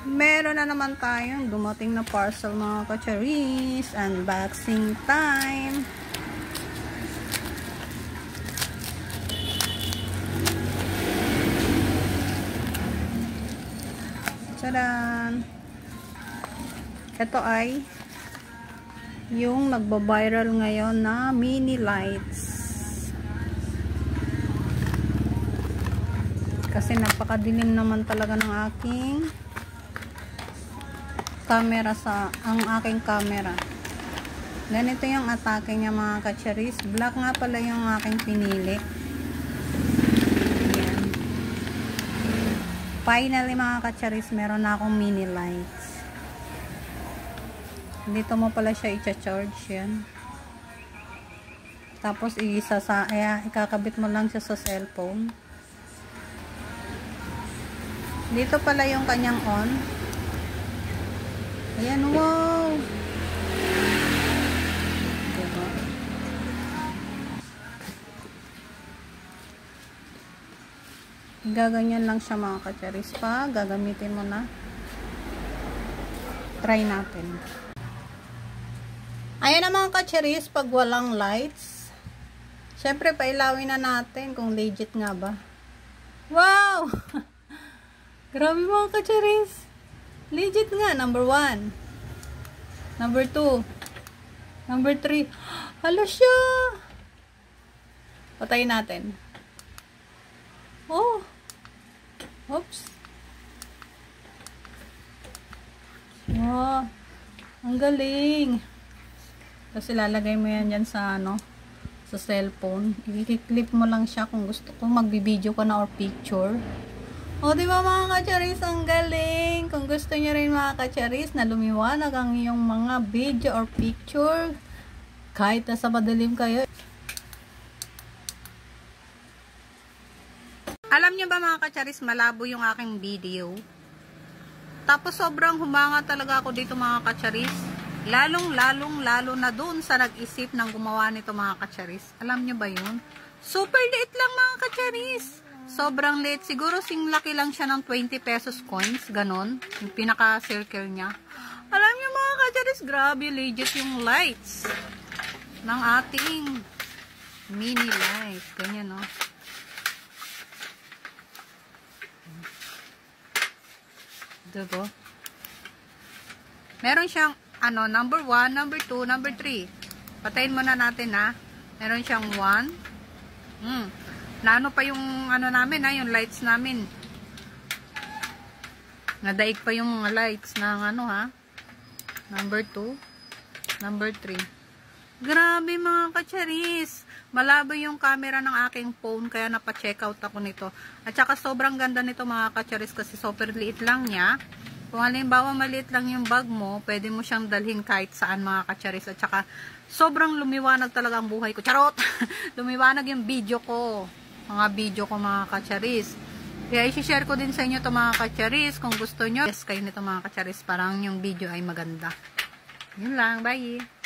Meron na naman tayong dumating na parcel mga kacharis. Unboxing time. Tadaan! Ito ay yung nagba-viral ngayon na mini lights. Kasi napakadilim naman talaga ng aking camera ang aking camera. Ganito yung atake niya mga kacharis. Black nga pala yung aking pinili. Ayan. Finally mga kacharis, meron na akong mini lights. Dito mo pala siya i-charge yan. Tapos ikakabit mo lang siya sa cellphone. Dito pala yung kanyang on. Ayan, wow! Diba? Gaganyan lang siya mga kacharis pa. Gagamitin mo na. Try natin. Ayan na mga kacharis, pag walang lights. Syempre, pailawin na natin kung legit nga ba. Wow! Grabe mga kacharis. Legit nga. Number 1. Number 2. Number 3. Hala siya. Patayin natin. Oh. Oops. Wow. Ang galing. Tapos ilalagay mo yan dyan sa sa cellphone. I-clip mo lang siya kung gusto kung magbibideo ka na or picture. O, diba mga kacharis, ang galing. Kung gusto nyo rin mga kacharis na lumiwanag ang iyong mga video or picture, kahit nasa madilim kayo. Alam nyo ba mga kacharis, malabo yung aking video. Tapos sobrang humanga talaga ako dito mga kacharis. Lalo na dun sa nag-isip ng gumawa nito mga kacharis. Alam nyo ba yun? Super liit lang mga kacharis. Sobrang liit. Siguro singlaki lang siya ng 20 pesos coins. Ganon. Yung pinaka-circle niya. Alam niyo mga kacharis, grabe legit yung lights ng ating mini light. Ganyan, no? Diba? Meron siyang, number 1, number 2, number 3. Patayin muna natin, ha? Meron siyang 1. Naano pa yung namin yung lights namin. Nadaig pa yung mga lights ng number 2, number 3. Grabe mga kacharis. Malabo yung camera ng aking phone kaya napa-check out ako nito. At saka sobrang ganda nito mga kacharis kasi super liit lang niya. Kung halimbawa maliit lang yung bag mo, pwede mo siyang dalhin kahit saan mga kacharis. At saka sobrang lumiwanag talaga ang buhay ko. Charot! Lumiwanag yung video ko. Mga video ko mga kacharis. Kaya i-share ko din sa inyo to mga kacharis. Kung gusto nyo, yes kayo nito mga kacharis. Parang yung video ay maganda. Yun lang. Bye!